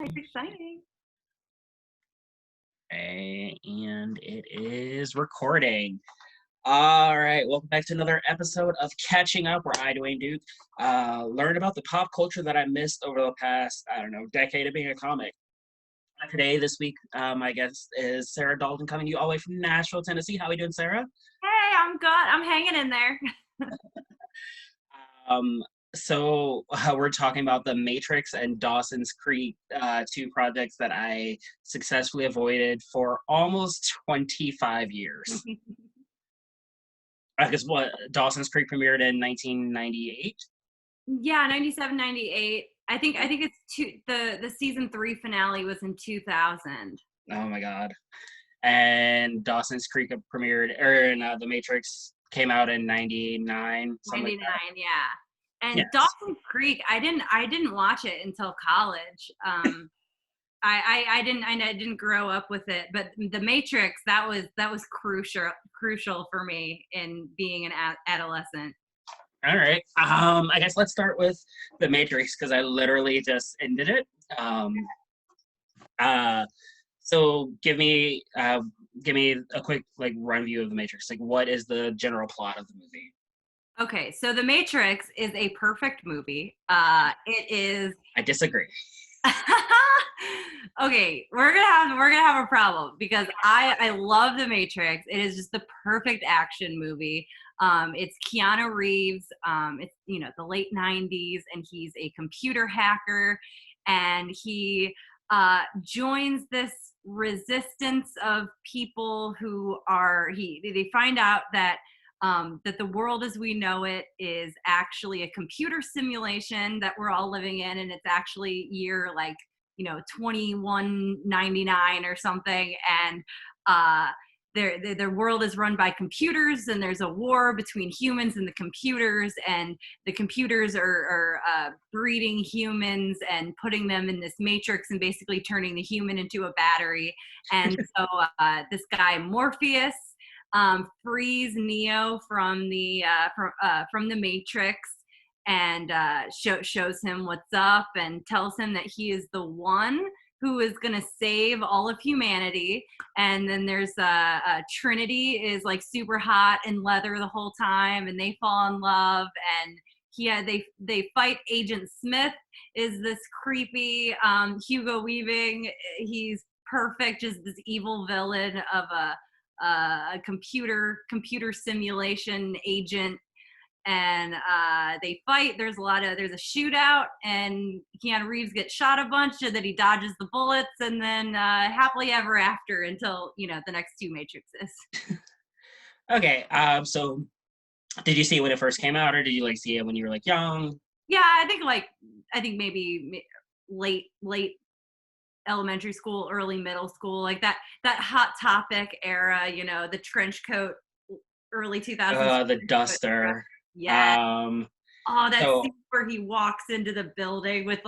It's exciting. And it is recording. All right, welcome back to another episode of Catching Up, where I, Dwayne Duke, learned about the pop culture that I missed over the past, decade of being a comic. Today, this week, my guest is Sarah Dalton, coming to you all the way from Nashville, Tennessee. How are you doing, Sarah? Hey, I'm good. I'm hanging in there. Um, we're talking about The Matrix and Dawson's Creek, two projects that I successfully avoided for almost 25 years. I guess what Dawson's Creek premiered in 1998. Yeah, 97, 98. I think it's the season 3 finale was in 2000. Oh my god! And Dawson's Creek premiered, The Matrix came out in '99, something like 99, that. yeah. And Yes. Dawson's Creek, I didn't watch it until college. I didn't grow up with it, but The Matrix, that was crucial for me in being an adolescent. All right. I guess let's start with The Matrix because I literally just ended it. Um, uh, so give me a quick like run view of The Matrix. Like, what is the general plot of the movie? Okay, so The Matrix is a perfect movie. It is. I disagree. Okay, we're gonna have a problem because I love The Matrix. It is just the perfect action movie. It's Keanu Reeves. It's the late '90s, and he's a computer hacker, and he joins this resistance of people who are they find out that the world as we know it is actually a computer simulation that we're all living in, and it's actually year 2199 or something, and their world is run by computers, and there's a war between humans and the computers, and the computers are breeding humans and putting them in this matrix and basically turning the human into a battery. And so this guy Morpheus frees Neo from the Matrix, and shows him what's up and tells him that he is the one who is going to save all of humanity. And then there's Trinity is like super hot and leather the whole time, and they fall in love. And they fight Agent Smith, is this creepy Hugo Weaving. He's perfect, just this evil villain of a computer simulation agent. And they fight. There's a shootout, and Keanu Reeves gets shot a bunch, and then he dodges the bullets, and then happily ever after until the next two Matrixes. Okay. So did you see it when it first came out, or did you like see it when you were like young? Yeah, I think maybe late elementary school, early middle school, like that Hot Topic era, the trench coat, early 2000s. The Duster. Yeah. Um, Oh, that so scene where he walks into the building with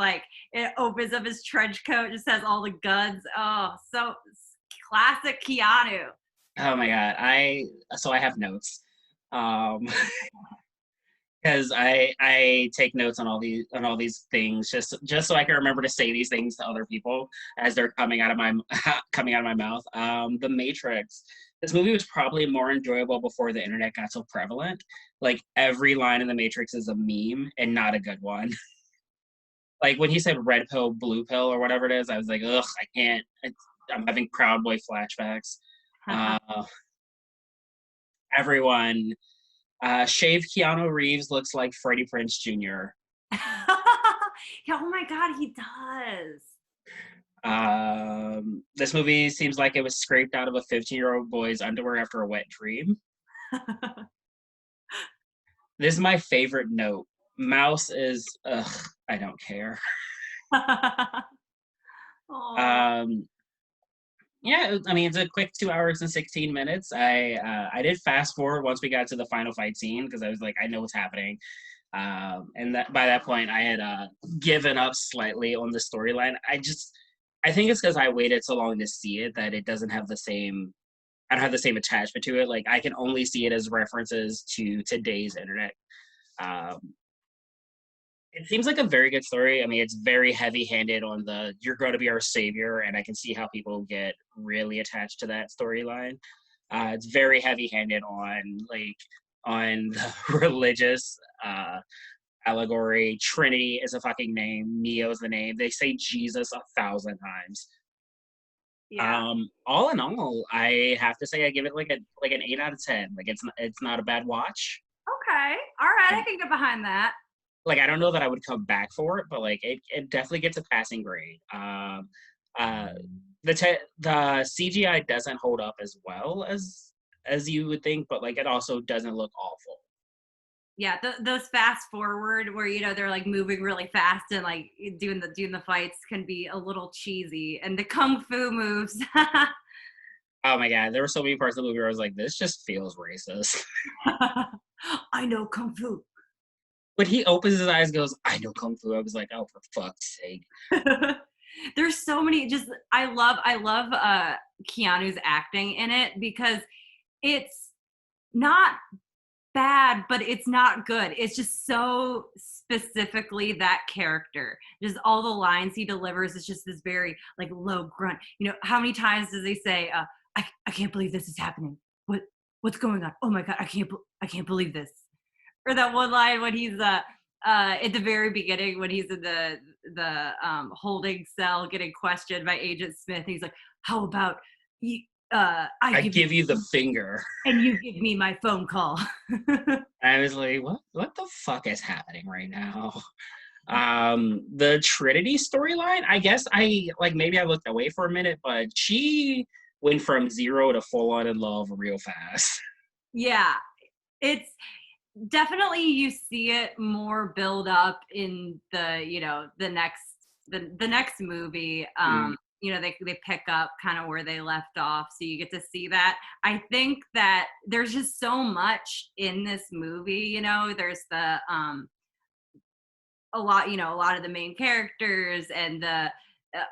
it opens up his trench coat, just has all the guns. Oh, so classic Keanu. oh my god, I have notes. Um, because I take notes on all these things just so I can remember to say these things to other people as they're coming out of my coming out of my mouth. The Matrix. This movie was probably more enjoyable before the internet got so prevalent. Like every line in The Matrix is a meme and not a good one. Like when he said red pill, blue pill, or whatever it is, I was like, ugh, I can't. I'm having Proud Boy flashbacks. Uh, everyone Shave Keanu Reeves looks like Freddie Prinze Jr. Yeah, oh my god, he does. This movie seems like it was scraped out of a 15-year-old boy's underwear after a wet dream. This is my favorite note. Mouse is, ugh, I don't care. Oh. Um, yeah, I mean, it's a quick 2 hours and 16 minutes. I did fast forward once we got to the final fight scene because I was like, I know what's happening. And that by that point, I had given up slightly on the storyline. I think it's because I waited so long to see it that it doesn't have the same. I don't have the same attachment to it. Like I can only see it as references to today's internet. Um, It seems like a very good story. I mean, it's very heavy-handed on the "you're going to be our savior," and I can see how people get really attached to that storyline. It's very heavy-handed on the religious allegory. Trinity is a fucking name. Neo is the name. They say Jesus 1,000 times. Yeah. All in all, I have to say I give it like an 8 out of 10. Like it's not a bad watch. Okay. All right. I I, can get behind that. like I don't know that I would come back for it, but like it definitely gets a passing grade. Uh, the CGI doesn't hold up as well as you would think, but like it also doesn't look awful. Yeah, those fast forward where they're like moving really fast and like doing the fights can be a little cheesy, and the kung fu moves. Oh my god, there were so many parts of the movie where I was like, this just feels racist. I know kung fu. When he opens his eyes, and goes, I know kung fu. I was like, oh, for fuck's sake. There's so many. Just I love Keanu's acting in it because it's not bad, but it's not good. It's just so specifically that character. Just all the lines he delivers is just this very like low grunt. How many times does he say, I can't believe this is happening. What's going on? Oh my god, I can't believe this." Or that one line when he's at the very beginning when he's in the holding cell getting questioned by Agent Smith. He's like, "How about you, I I give give you you the finger. and you give me my phone call." I was like, what the fuck is happening right now? The Trinity storyline, I guess maybe I looked away for a minute, but she went from zero to full on in love real fast. Yeah, it's definitely you see it more build up in the next movie. Mm. They pick up kind of where they left off, so you get to see that. I think that there's just so much in this movie. There's a lot of the main characters and the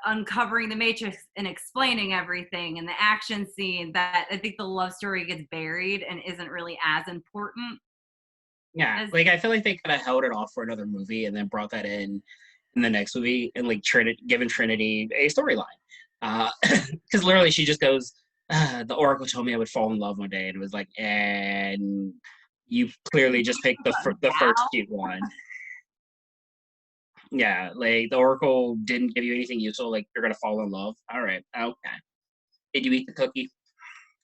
uncovering the matrix and explaining everything and the action scene that I think the love story gets buried and isn't really as important Yeah, as. like I feel like they kind of held it off for another movie and then brought that in the next movie and like given Trinity a storyline. Because literally she just goes, the Oracle told me I would fall in love one day, and it was like, and you clearly just picked the first Now. cute one. Yeah, like the Oracle didn't give you anything useful. Like you're gonna fall in love. All right, okay. Did you eat the cookie?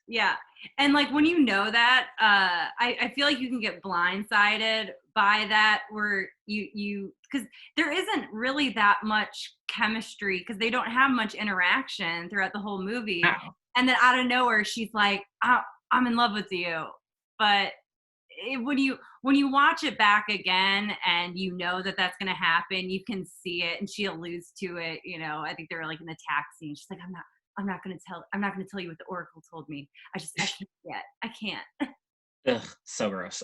Yeah. And like when that, I feel like you can get blindsided by that where because there isn't really that much chemistry because they don't have much interaction throughout the whole movie. Wow. And then out of nowhere, she's like, I'm in love with you. But when you watch it back again and that that's going to happen, you can see it. And she alludes to it. I think they were like in the taxi and she's like, I'm not going to tell you what the Oracle told me. I can't yet. I can't. Ugh, so gross.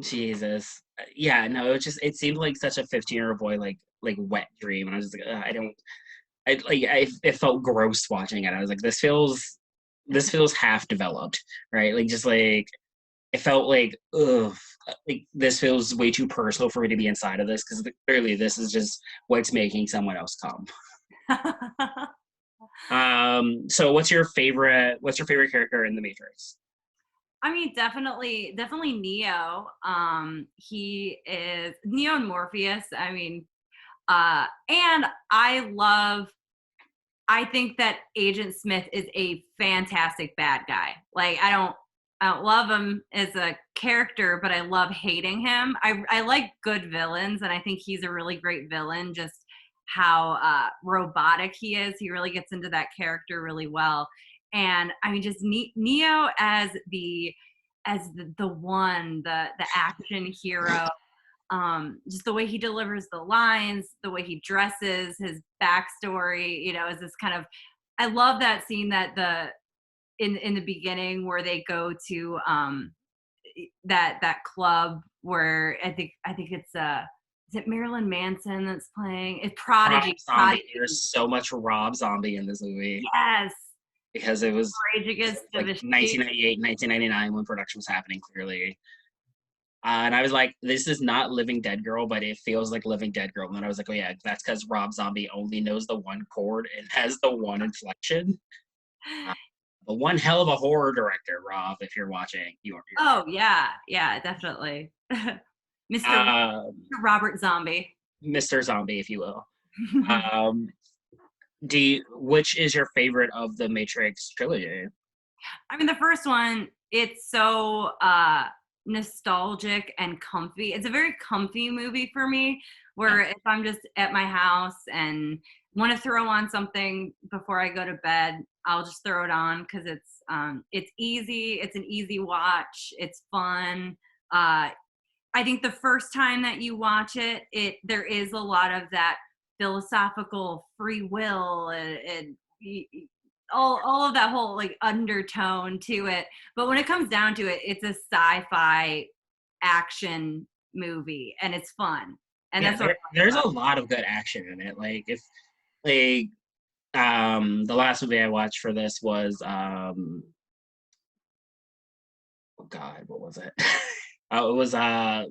Jesus. Yeah, no, it seemed like such a 15-year-old boy like wet dream, and I was just like, I don't. It felt gross watching it. I was like, this feels half developed, right? Like just like it felt like, ugh, like this feels way too personal for me to be inside of this because clearly this is just what's making someone else come. So what's your favorite character in the Matrix? I mean, definitely Neo. He is Neo and Morpheus. I mean, and I think that Agent Smith is a fantastic bad guy. Like I don't love him as a character, but I love hating him. I like good villains, and I think he's a really great villain. Just how robotic he is. He really gets into that character really well. And I mean, just Neo as the action hero. Just the way he delivers the lines, the way he dresses, his backstory, is this kind of. I love that scene that in the beginning where they go to that club where I think it's is it Marilyn Manson that's playing? It's Rob Prodigy. Zombie. Prodigy. There's so much Rob Zombie in this movie Yes. because it was Rage Against the like Machine. 1998, 1999 when production was happening. Clearly, And I was like, this is not Living Dead Girl, but it feels like Living Dead Girl. And then I was like, oh yeah, that's because Rob Zombie only knows the one chord and has the one inflection. Uh, but one hell of a horror director, Rob, if you're watching. You're Oh yeah, yeah, definitely. Mr. um, Robert Zombie. Mr. Zombie, if you will. Um, which is your favorite of the Matrix trilogy? I mean, the first one, it's so nostalgic and comfy. It's a very comfy movie for me, Yeah. where if I'm just at my house and want to throw on something before I go to bed, I'll just throw it on because it's easy. It's an easy watch. It's fun. I think the first time that you watch it, there is a lot of that philosophical free will and all of that whole like undertone to it. But when it comes down to it, it's a sci-fi action movie and it's fun. And Yeah, that's what I there's love a lot of good action in it. Like if like the last movie I watched for this was oh god, what was it? It was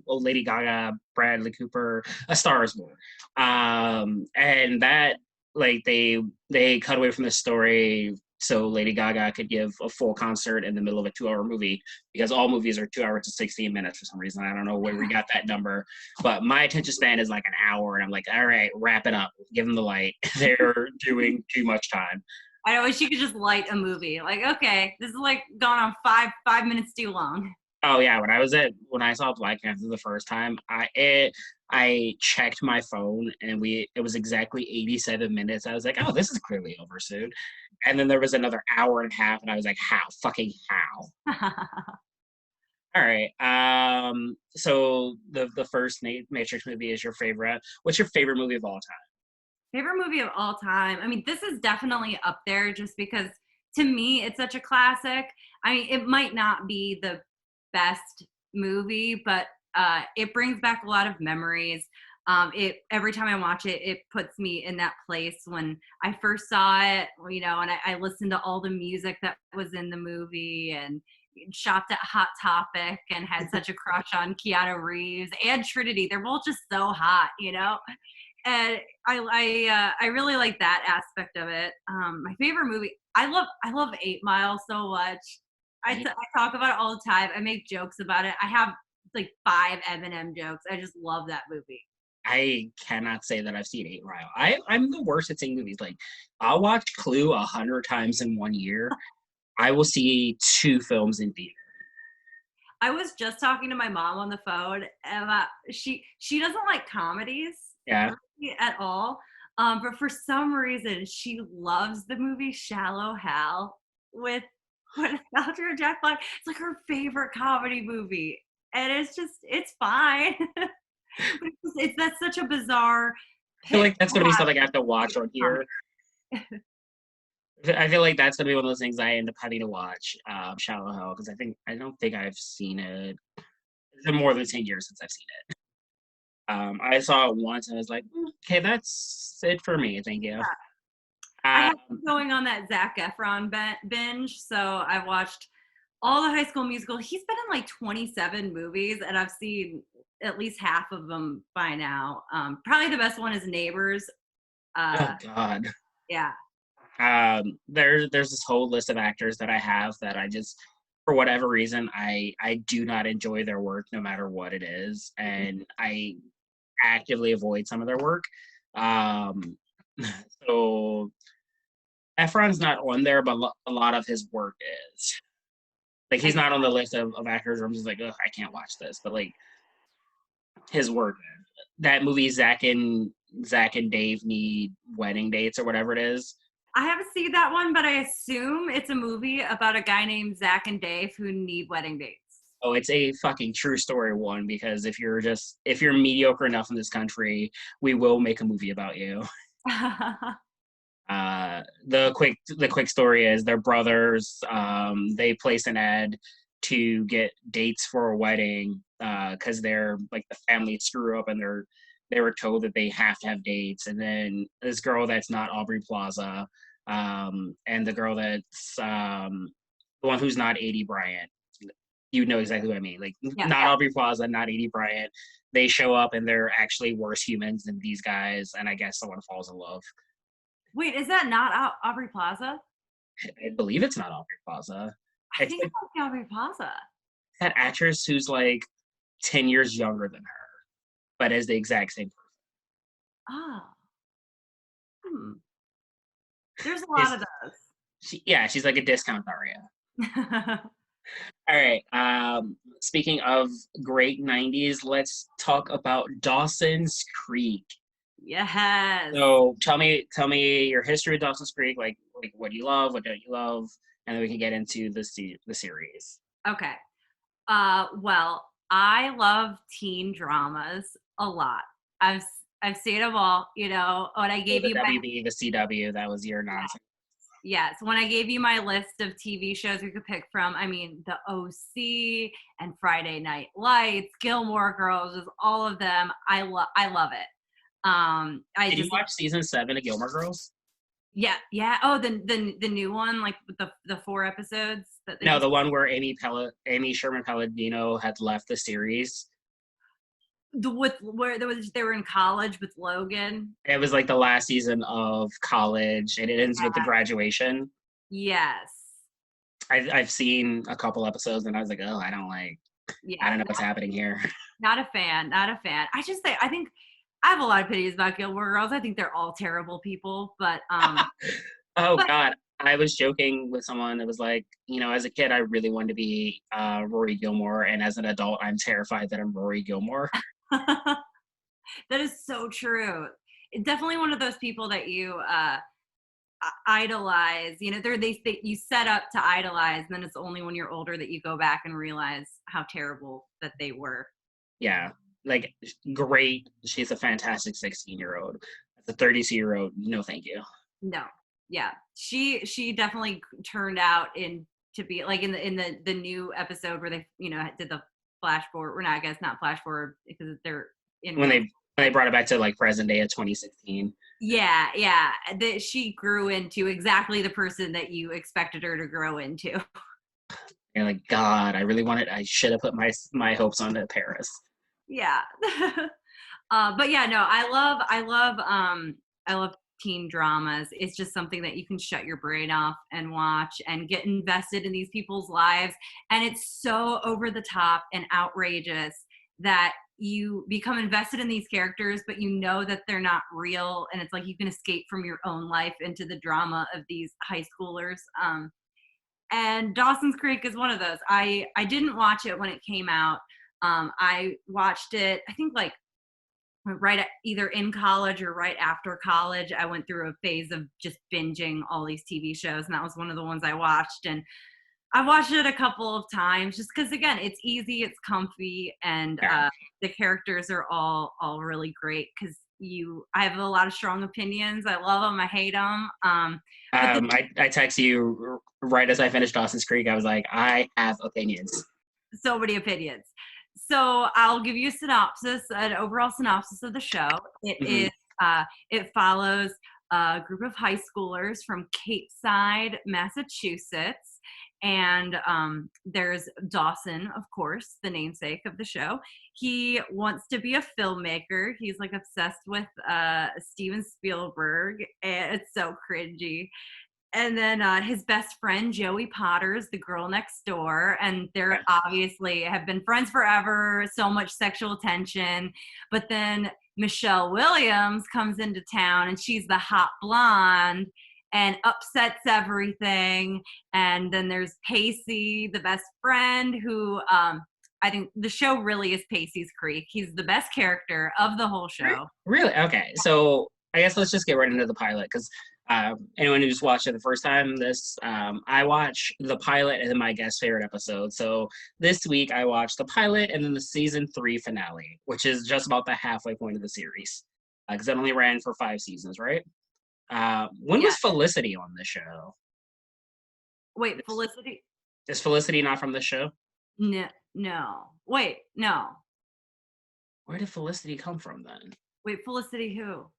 Lady Gaga, Bradley Cooper, A Star Is Born. And that like they cut away from the story so Lady Gaga could give a full concert in the middle of a 2 hour movie because all movies are 2 hours to 16 minutes for some reason. I don't know where we got that number, but my attention span is like an hour, and I'm like, all right, wrap it up, give them the light. They're doing too much time. I wish you could just light a movie. Like, okay, this is like gone on five minutes too long. Oh yeah, when I saw Black Panther the first time, I checked my phone and it was exactly 87 minutes. I was like, oh, this is clearly over soon. And then there was another hour and a half, and I was like, how? Fucking how? All right. So the first Matrix movie is your favorite. What's your favorite movie of all time? Favorite movie of all time. I mean, this is definitely up there just because to me it's such a classic. I mean, it might not be the best movie, but it brings back a lot of memories. It every time I watch it, it puts me in that place when I first saw it, you know, and I listened to all the music that was in the movie and shopped at Hot Topic and had such a crush on Keanu Reeves and Trinity. They're both just so hot, you know. And I really like that aspect of it. My favorite movie, I love 8 Mile so much. I talk about it all the time. I make jokes about it. I have like 5 Eminem jokes. I just love that movie. I cannot say that I've seen 8 Mile. I'm the worst at seeing movies. Like I'll watch Clue 100 times in one year. I will see 2 films in theater. I was just talking to my mom on the phone, and she doesn't like comedies Yeah. really at all. But for some reason, she loves the movie Shallow Hal with Sandra Jack Black. It's like her favorite comedy movie, and it's fine. But that's such a bizarre I feel pick like that's to gonna be watch something I have to watch on comedy. here. I feel like that's gonna be one of those things I end up having to watch, Shallow Hell, because I don't think I've seen it. It's been more than 10 years since I've seen it. I saw it once and I was like, okay, that's it for me. Thank you. I have Um, been going on that Zac Efron binge, so I watched all the High School Musical. He's been in like 27 movies, and I've seen at least half of them by now. Probably the best one is Neighbors. oh Uh, God. yeah, There's this whole list of actors that I have that I just, for whatever reason, I do not enjoy their work no matter what it is, and I actively avoid some of their work. Um, so Efron's not on there, but a lot of his work is. Like he's I not on the list of actors where I'm just like, oh, I can't watch this. But like his work, that movie, Zach and Dave need wedding dates or whatever it is. I haven't seen that one, but I assume it's a movie about a guy named Zach and Dave who need wedding dates. Oh, it's a fucking true story one because if you're mediocre enough in this country, we will make a movie about you. The quick story is their brothers. They place an ad to get dates for a wedding because they're like the family screw up and they were told that they have to have dates. And then this girl that's not Aubrey Plaza, and the girl that's the one who's not 80 Bryant. you know exactly what I mean. Like, Yeah, not yeah. Aubrey Plaza, not Edie Bryant. They show up and they're actually worse humans than these guys, and I guess someone falls in love. Wait, is that not Aubrey Plaza? I believe it's not Aubrey Plaza. I It's think it like might be Aubrey Plaza. that actress who's like 10 years younger than her, but is the exact same Oh, hmm. There's a lot person. of those. Yeah, she's like a discount Daria. All right. Speaking of great 90s, let's talk about Dawson's Creek. Yes. So tell me your history of Dawson's Creek, like what do you love, what don't you love, and then we can get into the series. Okay. Well, I love teen dramas a lot. I've I've seen them all. You know, when I So gave the you my WB, the CW, that was your nonsense. yes, when I gave you my list of TV shows we could pick from, I mean, The OC and Friday Night Lights, Gilmore Girls, just all of them. I love it. I Did you just watch season 7 of Gilmore Girls? yeah, yeah. Oh, the new one, like with the 4 episodes that they No, just the one where Amy Sherman Palladino had left the series. the with where they were in college with Logan. It was like the last season of college, and it ends with the graduation. Yes. I've seen a couple episodes, and I was like, oh, I Yeah. don't know what's happening here. Not a fan. Not a fan. I think I have a lot of opinions about Gilmore Girls. I think they're all terrible people, Oh but God, I was joking with someone that was like, as a kid, I really wanted to be Rory Gilmore, and as an adult, I'm terrified that I'm Rory Gilmore. that is so true. It's definitely one of those people that you idolize. You know, they you set up to idolize, and then it's only when you're older that you go back and realize how terrible that they were. Yeah, like great. She's a fantastic 16-year-old. As a 32-year-old, no, thank you. No, yeah, she definitely turned out in to be like in the new episode where they did the flash forward. Or not, I guess not flash forward because they're in When real. they brought it back to like present day of 2016. Yeah, yeah, that she grew into exactly the person that you expected her to grow into. And like, God, I should have put my hopes on Paris. Yeah. But yeah, no, I love teen dramas. It's just something that you can shut your brain off and watch and get invested in these people's lives. And it's so over the top and outrageous that you become invested in these characters, but you know that they're not real. And it's like you can escape from your own life into the drama of these high schoolers. And Dawson's Creek is one of those. I didn't watch it when it came out. I watched it, I think like either in college or right after college. I went through a phase of just binging all these TV shows, and that was one of the ones I watched. And I watched it a couple of times just because, again, it's easy, it's comfy, and Yeah. the characters are all really great. Because I have a lot of strong opinions. I love them, I hate them. But I text you right as I finished Dawson's Creek. I was like, I have opinions. so many opinions. So I'll give you an overall synopsis of the show. Mhm. It follows a group of high schoolers from Cape Side, Massachusetts, and there's Dawson, of course, the namesake of the show. He wants to be a filmmaker. He's like obsessed with Steven Spielberg, and it's so cringy. And then his best friend Joey Potter's the girl next door, and they're Yeah. obviously have been friends forever. So much sexual tension, but then Michelle Williams comes into town, and she's the hot blonde and upsets everything. And then there's Pacey, the best friend, who I think the show really is Pacey's Creek. He's the best character of the whole show. Really? Okay. So I guess let's just get right into the pilot because anyone who just watched it the first time, I watch the pilot and then my guest favorite episode. So this week I watched the pilot and then the season 3 finale, which is just about the halfway point of the series because it only ran for 5 seasons, right? When Yeah. was Felicity on the show? Wait, Felicity? Is Felicity not from the show? No, no. Wait, no. Where did Felicity come from then? Wait, Felicity who?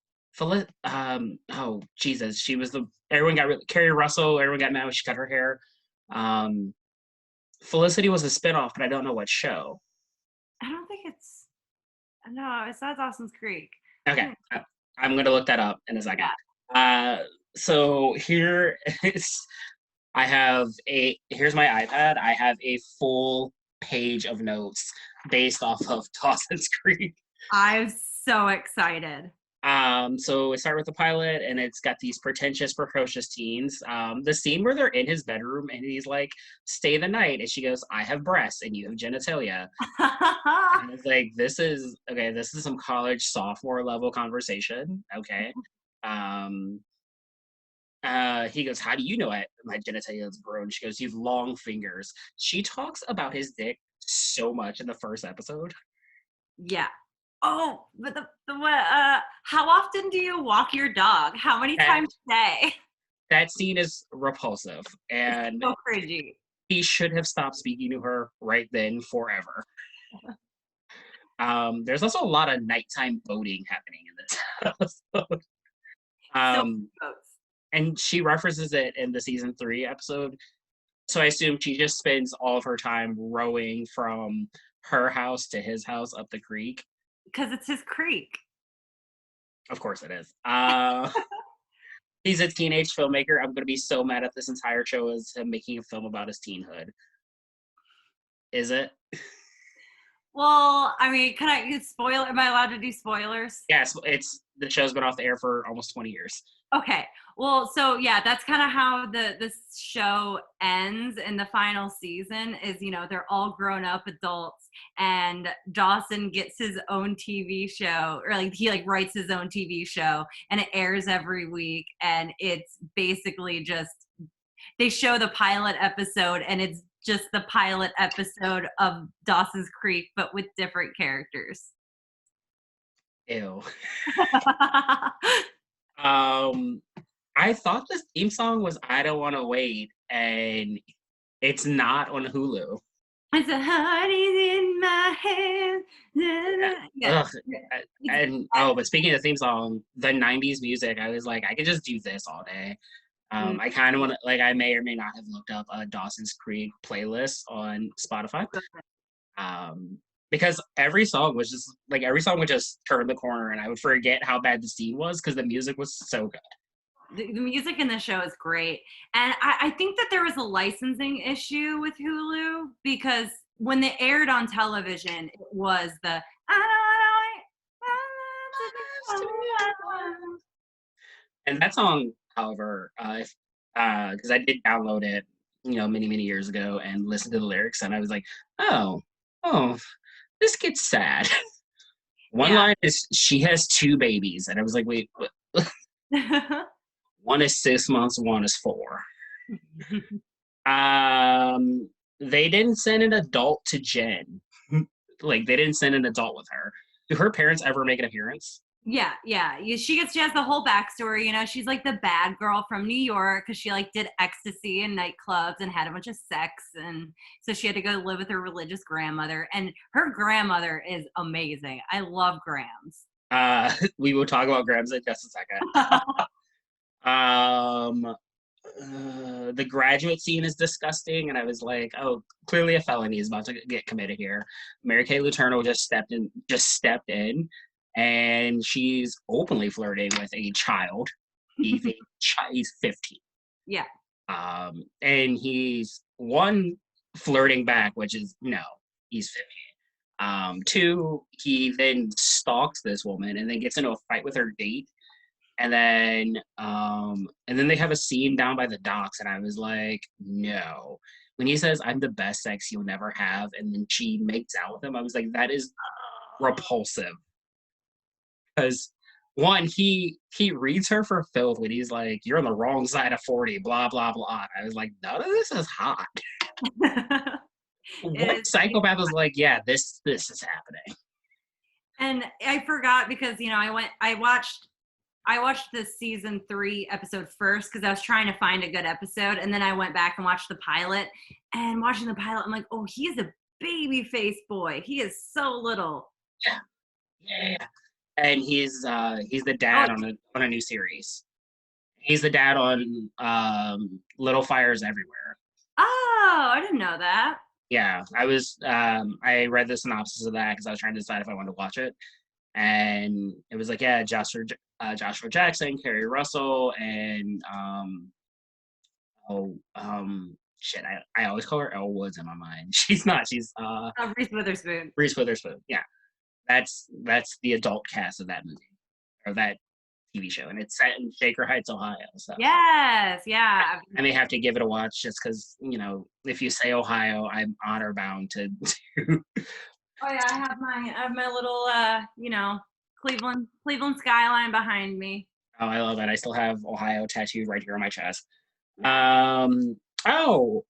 Oh Jesus, she was everyone got Carrie Russell. Everyone got mad when she cut her hair. Felicity was a spinoff, but I don't know what show. I don't think it's no, it's not Dawson's Creek. Okay, I'm gonna look that up in a second. Yeah. So here is here's my iPad. I have a full page of notes based off of Dawson's Creek. I'm so excited. So it started with the pilot, and it's got these pretentious, precocious teens. The scene where they're in his bedroom, and he's like, "Stay the night," and she goes, "I have breasts, and you have genitalia." And it's like, this is okay. This is some college sophomore level conversation. Okay. Um, he goes, "How do you know my genitalia is grown?" She goes, "You've long fingers." She talks about his dick so much in the first episode. Yeah. Oh, but the what? How often do you walk your dog? How many That times a day? that scene is repulsive, It's and so cringy. he should have stopped speaking to her right then forever. There's also a lot of nighttime boating happening in this episode. So Um, gross. and she references it in the season 3 episode. So I assume she just spends all of her time rowing from her house to his house up the creek. Because it's his creek. Of course it is. He's a teenage filmmaker. I'm going to be so mad at this entire show as him making a film about his teenhood. Is it? Well, I mean, can I spoil? Am I allowed to do spoilers? Yes, the show's been off the air for almost 20 years. Okay. Well, so yeah, that's kind of how this show ends in the final season is, they're all grown up adults and Dawson gets his own TV show or like he like writes his own TV show and it airs every week and it's basically just they show the pilot episode and it's just the pilot episode of Dawson's Creek but with different characters. Ew. I thought the theme song was "I Don't Want to Wait," and it's not on Hulu. It's a heart is in my hand. Yeah. Ugh. But speaking of theme song, the '90s music, I was like, I could just do this all day. I kind of want to, like, I may or may not have looked up a Dawson's Creek playlist on Spotify. Because every song would just turn the corner, and I would forget how bad the scene was because the music was so good. The music in the show is great. And I think that there was a licensing issue with Hulu because when they aired on television, it was the I don't know. And that song, however, because I did download it, many, many years ago and listen to the lyrics, and I was like, oh, this gets sad. One line is, "She has 2 babies," and I was like, wait, what? One is 6 months, one is 4. They didn't send an adult to Jen. Like, they didn't send an adult with her. Do her parents ever make an appearance? Yeah. She has the whole backstory. She's like the bad girl from New York because she like did ecstasy in nightclubs and had a bunch of sex, and so she had to go live with her religious grandmother. And her grandmother is amazing. I love Grams. We will talk about Grams in just a second. The graduate scene is disgusting, and I was like, oh, clearly a felony is about to get committed here. Mary Kay Letourneau just stepped in, and she's openly flirting with a child. He's 15. Yeah. And he's flirting back, which is no, he's 15. 2, he then stalks this woman and then gets into a fight with her date. And then they have a scene down by the docks, and I was like, no. When he says, "I'm the best sex you'll never have," and then she makes out with him, I was like, that is repulsive. Because one, he reads her for filth when he's like, "You're on the wrong side of 40, blah blah blah." I was like, none of this is hot. What psychopath was like, yeah, this is happening? And I forgot because I watched the season 3 episode first because I was trying to find a good episode, and then I went back and watched the pilot. And watching the pilot, I'm like, oh, he's a baby face boy. He is so little. Yeah. And he's the dad on a new series. He's the dad on Little Fires Everywhere. Oh, I didn't know that. Yeah, I read the synopsis of that because I was trying to decide if I wanted to watch it, and it was like, yeah, Joshua Jackson, Kerry Russell, and shit, I always call her Elle Woods in my mind. She's not. She's Reese Witherspoon. Reese Witherspoon. Yeah, that's the adult cast of that movie or that TV show, and it's set in Shaker Heights, Ohio. So Yes, yeah. I may have to give it a watch just because if you say Ohio, I'm honor bound to. Oh yeah, I have my little Cleveland skyline behind me. Oh, I love it. I still have Ohio tattooed right here on my chest. Um. Oh.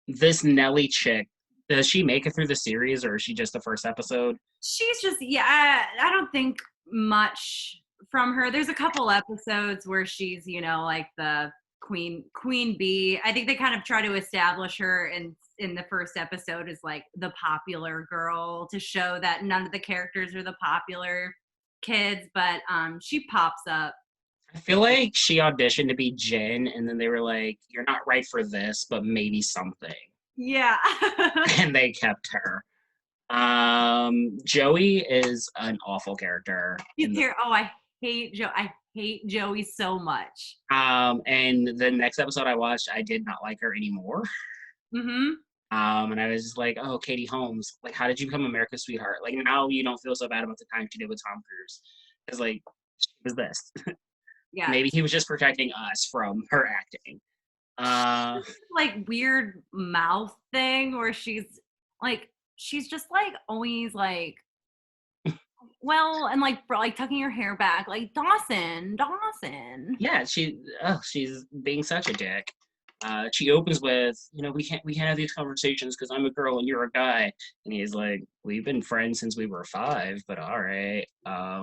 This Nelly chick. Does she make it through the series, or is she just the first episode? She's just yeah. I don't think much from her. There's a couple episodes where she's like the queen bee. I think they kind of try to establish her in the first episode as like the popular girl to show that none of the characters are the popular kids, but she pops up. I feel like she auditioned to be Jen, and then they were like, "You're not right for this, but maybe something," Yeah. and they kept her. Joey is an awful character. He's here. Oh, I hate Joe. I hate Joey so much. And the next episode I watched, I did not like her anymore. Mm-hmm. And I was just like, oh, Katie Holmes, like, how did you become America's sweetheart? Like, now you don't feel so bad about the time she did with Tom Cruise. Because, like, she was this. Yeah. Maybe he was just protecting us from her acting. Like weird mouth thing where she's just like always like well and like tucking her hair back like Dawson. Yeah, she's being such a dick. She opens with, we can't have these conversations because I'm a girl and you're a guy, and he's like, we've been friends since we were 5, but all right. I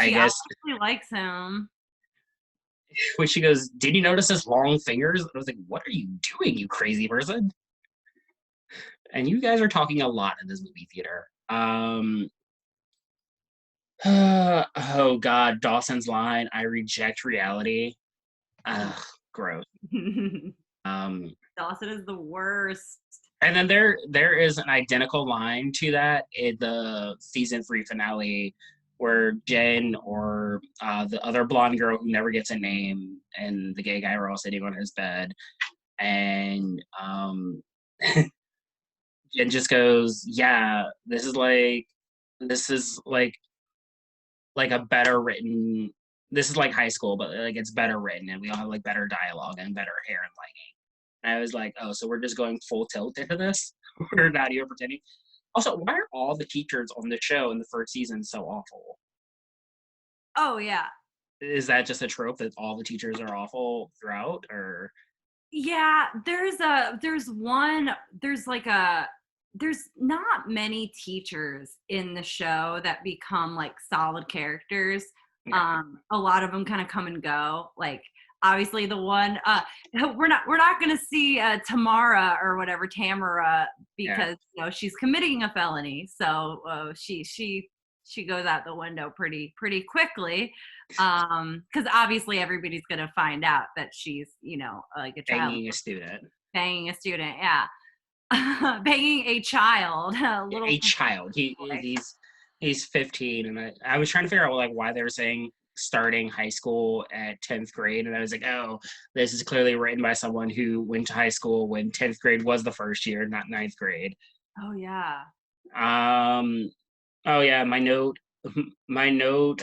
She guess obviously likes him. when she goes, did you notice his long fingers? I was like, what are you doing, you crazy person? And you guys are talking a lot in this movie theater. Oh God, Dawson's line, I reject reality. Ugh, gross. Dawson is the worst. And then there is an identical line to that in the season 3 finale where Jen or the other blonde girl who never gets a name and the gay guy are all sitting on his bed, and Jen just goes, "Yeah, this is like a better written. This is like high school, but like it's better written, and we all have like better dialogue and better hair and lighting." And I was like, "Oh, so we're just going full tilt into this? We're not even pretending." Also, why are all the teachers on the show in the first season so awful? Oh yeah. Is that just a trope that all the teachers are awful throughout, or? Yeah, there's not many teachers in the show that become like solid characters. Yeah. A lot of them kind of come and go. Like obviously the one we're not gonna see Tamara or whatever Tamara Yeah. because she's committing a felony. So she goes out the window pretty quickly because obviously everybody's gonna find out that she's like a child Banging a student. banging a student, yeah. Banging a child, a little A child. boy. He's 15, and I was trying to figure out like why they were saying starting high school at 10th grade, and I was like, oh, this is clearly written by someone who went to high school when 10th grade was the first year, not ninth grade. Oh yeah. Um, oh yeah, my note, my note.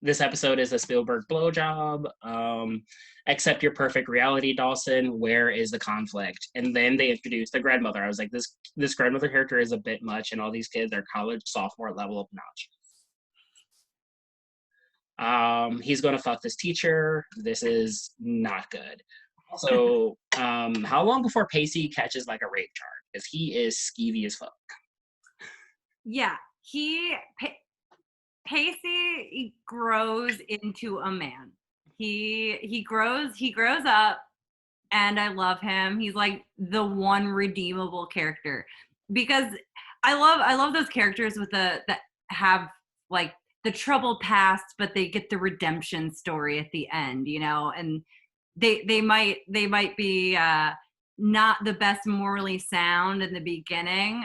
This episode is a Spielberg blowjob. Accept your perfect reality, Dawson. Where is the conflict? And then they introduced the grandmother. I was like, this grandmother character is a bit much, and all these kids are college sophomore level of notch. He's gonna fuck this teacher. This is not good. Also, how long before Pacey catches like a rape charge? Because he is skeevy as fuck. Yeah, Pacey grows into a man. He grows up, and I love him. He's like the one redeemable character because I love those characters with that have like the troubled past, but they get the redemption story at the end, and they might be not the best morally sound in the beginning.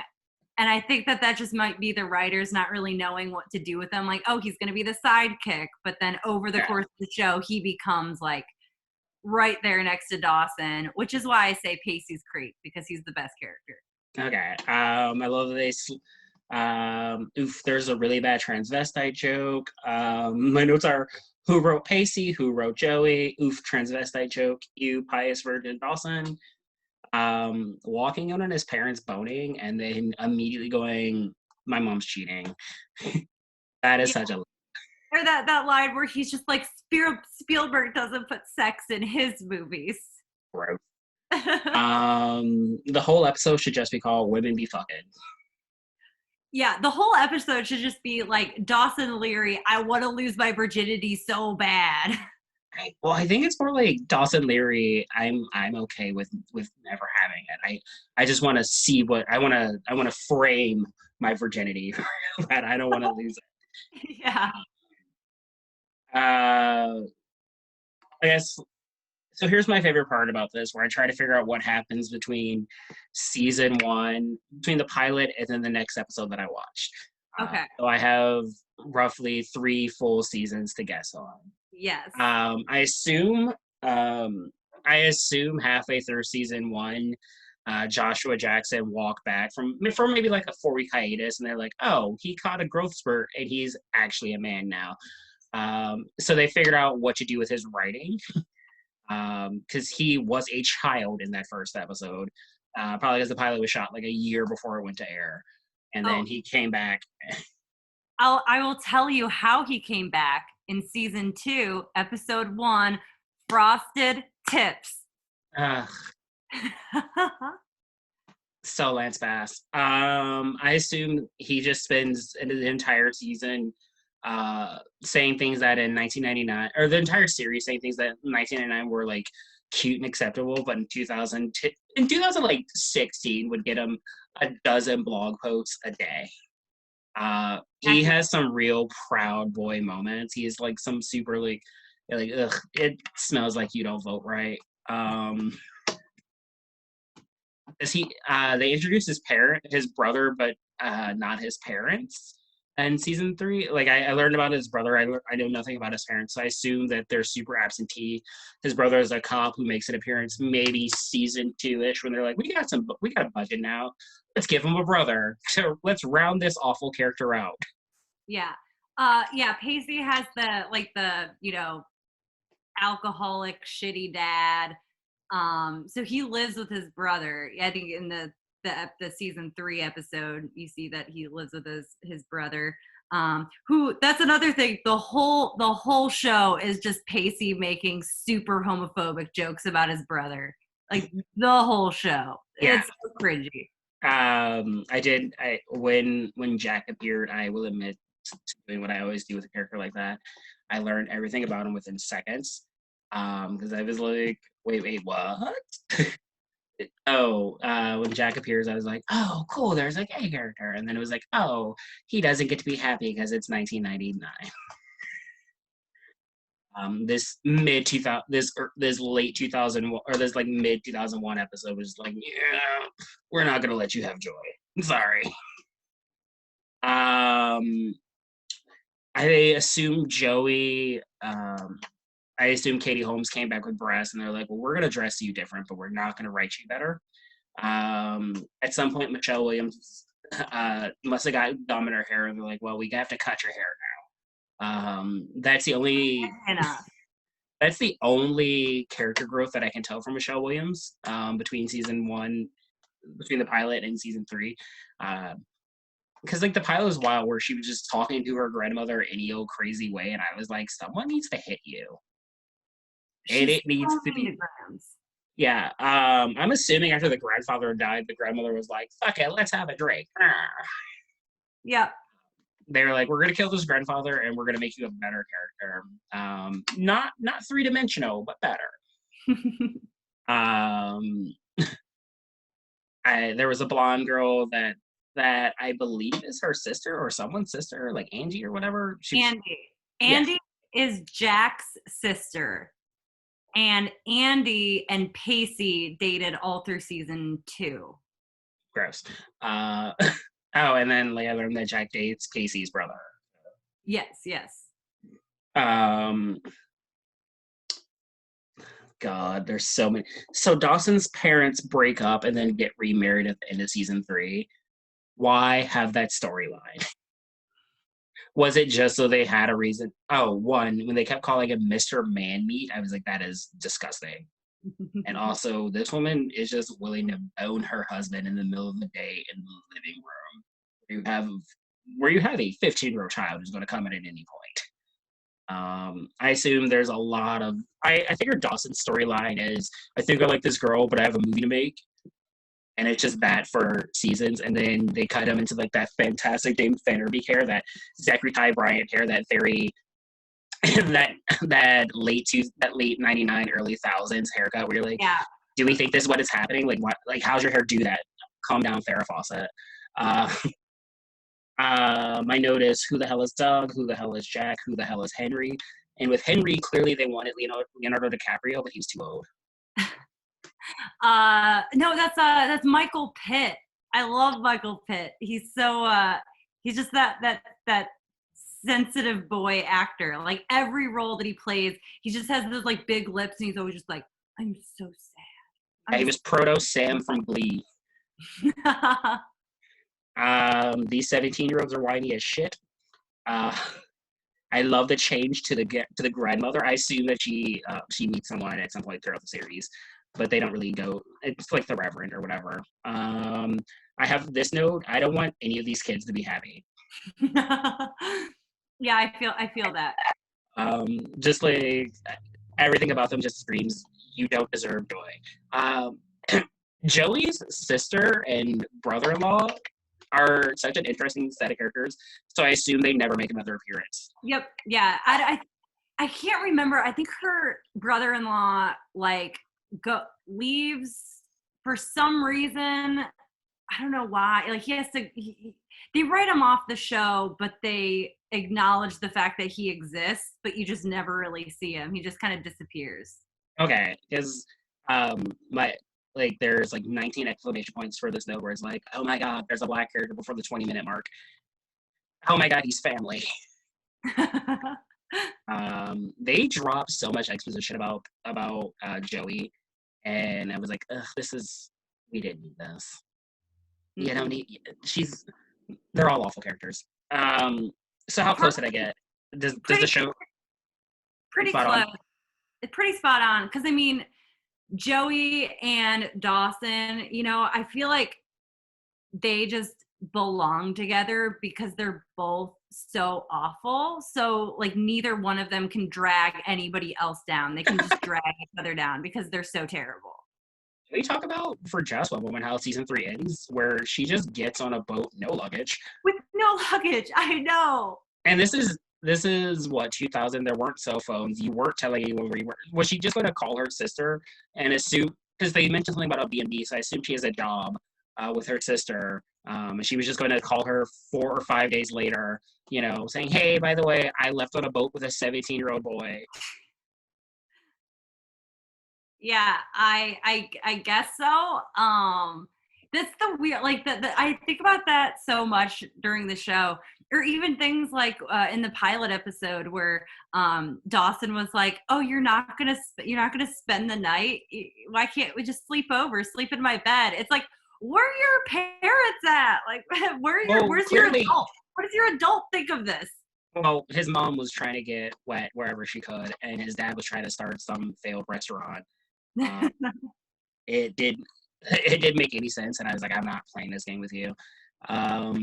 And I think that just might be the writers not really knowing what to do with him. Like, oh, he's going to be the sidekick. But then over the Yeah. course of the show, he becomes like right there next to Dawson, which is why I say Pacey's Creek, because he's the best character. Okay. I love that there's a really bad transvestite joke. My notes are who wrote Pacey, who wrote Joey, transvestite joke, you pious virgin Dawson. Walking out on his parents boning and then immediately going, my mom's cheating. That is Yeah. such a Or that line where he's just like, Spielberg doesn't put sex in his movies. gross. The whole episode should just be called Women Be Fucking. Yeah, the whole episode should just be like Dawson Leary, I want to lose my virginity so bad. Well, I think it's more like Dawson Leary. I'm okay with never having it. I just want to see what I want to frame my virginity, but I don't want to lose it. Yeah. I guess so. Here's my favorite part about this, where I try to figure out what happens between season 1, between the pilot and then the next episode that I watched. Okay. So I have roughly 3 full seasons to guess on. Yes. I assume halfway through season 1, Joshua Jackson walked back from maybe like a 4-week hiatus, and they're like, oh, he caught a growth spurt and he's actually a man now. So they figured out what to do with his writing, because he was a child in that first episode, probably because the pilot was shot like a year before it went to air, and then he came back. I will tell you how he came back in season 2, episode 1, Frosted Tips. So Lance Bass. I assume he just spends the entire season saying things that in 1999, or the entire series saying things that in 1999 were like cute and acceptable, but in 2016 would get him a dozen blog posts a day. He has some real proud boy moments. He is like some super like ugh, it smells like you don't vote right. They introduced his brother, but not his parents in season 3. Like I learned about his brother. I know nothing about his parents, so I assume that they're super absentee. His brother is a cop who makes an appearance maybe season 2-ish, when they're like, we got a budget now. Let's give him a brother. So let's round this awful character out. Yeah. Pacey has the alcoholic, shitty dad. So he lives with his brother. I think in the season 3 episode, you see that he lives with his brother. Who, that's another thing. The whole show is just Pacey making super homophobic jokes about his brother. Like the whole show. Yeah. It's so cringy. When Jack appeared, I will admit to doing what I always do with a character like that. I learned everything about him within seconds. Because I was like, wait, what? When Jack appears, I was like, oh, cool, there's a gay character. And then it was like, oh, he doesn't get to be happy because it's 1999. This late 2000 or this like mid 2001 episode was like, yeah, we're not gonna let you have joy. I'm sorry. I assume Joey. I assume Katie Holmes came back with breasts, and they're like, well, we're gonna dress you different, but we're not gonna write you better. At some point, Michelle Williams must have got gum in her hair, and they're like, well, we have to cut your hair now. That's the only character growth that I can tell from Michelle Williams between season 1, between the pilot and season 3. Because like the pilot was wild, where she was just talking to her grandmother in any old crazy way, and I was like, someone needs to hit you. And it needs to be. Yeah. I'm assuming after the grandfather died, the grandmother was like, fuck it, let's have a drink. Yeah. They were like, we're gonna kill this grandfather and we're gonna make you a better character. Not 3-dimensional, but better. There was a blonde girl that I believe is her sister or someone's sister, like Angie or whatever. Andy is Jack's sister. And Andy and Pacey dated all through season 2. Gross. Oh, and then like I learned that Jack dates Pacey's brother. Yes, yes. Um, God, there's so many. So Dawson's parents break up and then get remarried at the end of season 3. Why have that storyline? Was it just so they had a reason? Oh, one, when they kept calling him Mr. Man-Meat, I was like, that is disgusting. And also, this woman is just willing to bone her husband in the middle of the day in the living room, where you have a 15-year-old child who's going to come in at any point. I assume there's a lot of. I figure Dawson's storyline is, I think I like this girl, but I have a movie to make, and it's just that for seasons, and then they cut him into like that fantastic Dame Fannerby hair, that Zachary Ty Bryant hair, that very that late 99 early thousands haircut where you're like, Yeah. do we think this is what is happening? Like what, like how's your hair do that? Calm down, Farrah Fawcett. My note is, who the hell is Doug? Who the hell is Jack? Who the hell is Henry? And with Henry, clearly they wanted Leonardo DiCaprio, but he was too old. No, that's Michael Pitt. I love Michael Pitt. He's so he's just that sensitive boy actor. Like every role that he plays, he just has those like big lips, and he's always just like, I'm so sad. He was Proto Sam from Glee. These 17-year-olds are whiny as shit. I love the change to the grandmother. I assume that she meets someone at some point throughout the series, but they don't really go. It's like the Reverend or whatever. I have this note. I don't want any of these kids to be happy. Yeah, I feel that. Just like everything about them just screams, you don't deserve joy. Joey's sister and brother-in-law are such an interesting set of characters, so I assume they never make another appearance. Yep. Yeah. I can't remember. I think her brother-in-law like leaves for some reason. I don't know why. Like he has to. They write him off the show, but they acknowledge the fact that he exists, but you just never really see him. He just kind of disappears. Okay, because there's like 19 exclamation points for this note where it's like, oh my god, there's a black character before the 20-minute mark. Oh my god, he's family. They drop so much exposition about Joey, and I was like, ugh, we didn't need this. You know, they're all awful characters. So how close did I get? Does the show pretty close? It's pretty spot on, because I mean, Joey and Dawson, you know, I feel like they just belong together because they're both so awful. So like neither one of them can drag anybody else down. They can just drag each other down because they're so terrible. We talk about for just one woman how season 3 ends, where she just gets on a boat, no luggage. With no luggage, I know. And this is what, 2000? There weren't cell phones. You weren't telling anyone where you were. Was she just going to call her sister and assume, because they mentioned something about a B&B, so I assume she has a job with her sister. And she was just going to call her 4 or 5 days later, you know, saying, hey, by the way, I left on a boat with a 17-year-old boy. Yeah, I guess so. That's the weird, like I think about that so much during the show, or even things like in the pilot episode where Dawson was like, "Oh, you're not gonna spend the night. Why can't we just sleep in my bed?" It's like, where are your parents at? Like, where's clearly, your adult? What does your adult think of this? Well, his mom was trying to get wet wherever she could, and his dad was trying to start some failed restaurant. It did make any sense, and I was like, I'm not playing this game with you. Yeah,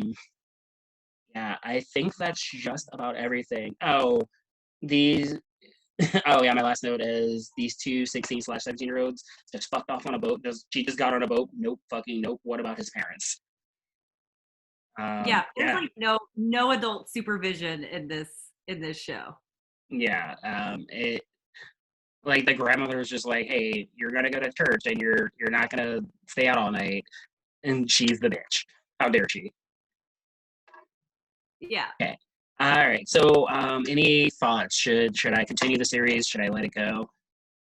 I think that's just about everything. Oh, these. Oh yeah, my last note is these two 16/17-year-olds just fucked off on a boat. She just got on a boat. Nope, fucking nope. What about his parents? There's like no adult supervision in this show. Yeah, it like the grandmother was just like, hey, you're gonna go to church and you're not gonna stay out all night, and she's the bitch. How dare she? Yeah. Okay. All right. So, any thoughts? Should I continue the series? Should I let it go?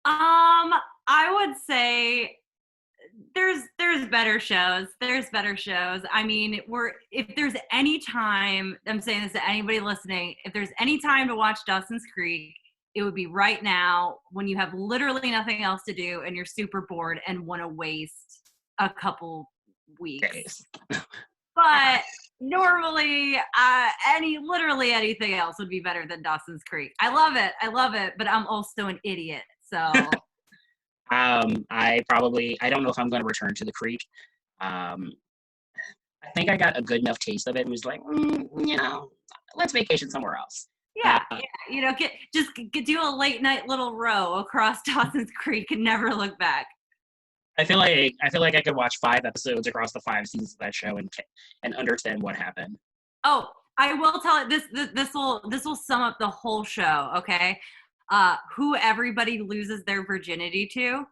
I would say there's better shows. There's better shows. I mean, if there's any time, I'm saying this to anybody listening, if there's any time to watch Dawson's Creek, it would be right now when you have literally nothing else to do and you're super bored and want to waste a couple weeks. Days. But normally, literally anything else would be better than Dawson's Creek. I love it, but I'm also an idiot, so. I don't know if I'm going to return to the creek. I think I got a good enough taste of it and was like, let's vacation somewhere else. Yeah, do a late night little row across Dawson's Creek and never look back. I feel like I could watch 5 episodes across the 5 seasons of that show and understand what happened. Oh, I will tell it. This will sum up the whole show. Okay, who everybody loses their virginity to.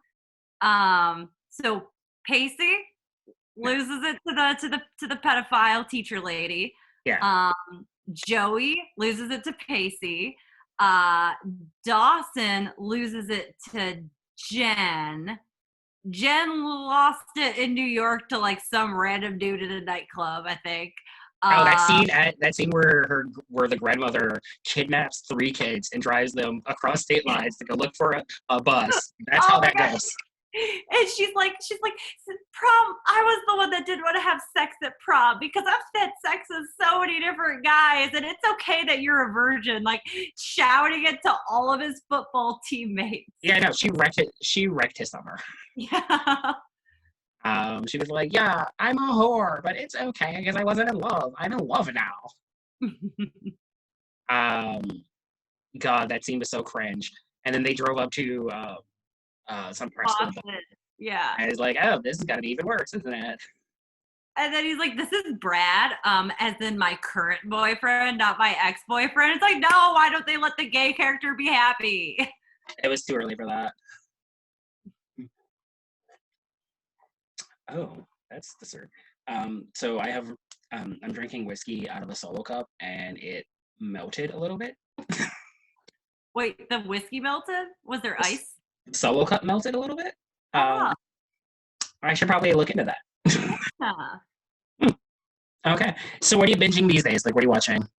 So Pacey loses it to the pedophile teacher lady. Yeah. Joey loses it to Pacey. Dawson loses it to Jen. Jen lost it in New York to like some random dude at a nightclub, I think. That scene where the grandmother kidnaps 3 kids and drives them across state lines to go look for a bus. That's how that goes. And she's like, prom, I was the one that didn't want to have sex at prom because I've had sex with so many different guys, and it's okay that you're a virgin, like shouting it to all of his football teammates. Yeah, no, she wrecked his summer. Yeah. She was like, yeah, I'm a whore, but it's okay because I wasn't in love. I'm in love now. God, that scene was so cringe. And then they drove up to some press club. Yeah. And he's like, oh, this is gotta be even worse, isn't it? And then he's like, this is Brad, as in my current boyfriend, not my ex-boyfriend. It's like, no, why don't they let the gay character be happy? It was too early for that. Oh, that's dessert. So I'm drinking whiskey out of a Solo cup and it melted a little bit. Wait, the whiskey melted? Was there ice? Solo cup melted a little bit. I should probably look into that. Yeah. Okay. So what are you binging these days? Like, what are you watching?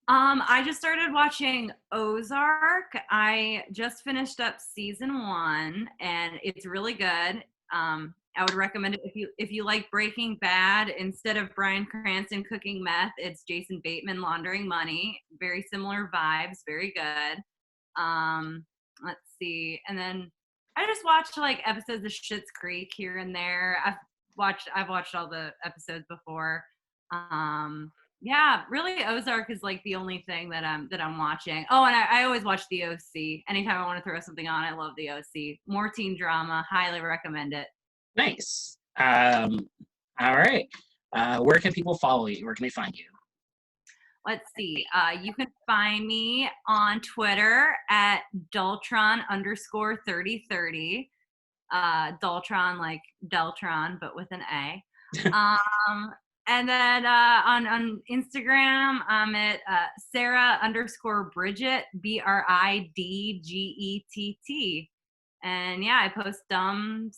I just started watching Ozark. I just finished up season 1 and it's really good. I would recommend it if you like Breaking Bad. Instead of Bryan Cranston cooking meth, it's Jason Bateman laundering money. Very similar vibes, very good. Let's see. And then I just watched like episodes of Schitt's Creek here and there. I've watched all the episodes before. Yeah, really Ozark is like the only thing that I'm watching. Oh, and I always watch The OC. Anytime I want to throw something on, I love The OC. More teen drama, highly recommend it. Nice. All right. Where can people follow you? Where can they find you? Let's see. You can find me on Twitter at Daltron_3030. Daltron like Deltron, but with an A. And then on Instagram, I'm at Sarah_Bridget, BRIDGETT. And yeah, I post dumb,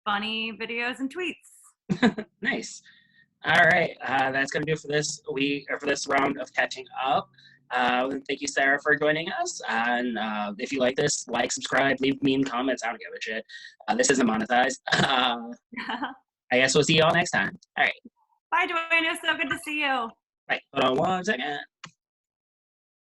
funny videos and tweets. Nice. All right, that's gonna do it for this week or for this round of catching up. Thank you, Sarah, for joining us. And if you like this, like, subscribe, leave mean comments. I don't give a shit. This isn't monetized. I guess we'll see you all next time. All right. Bye, Dwayne. It was so good to see you. Right. Hold on 1 second.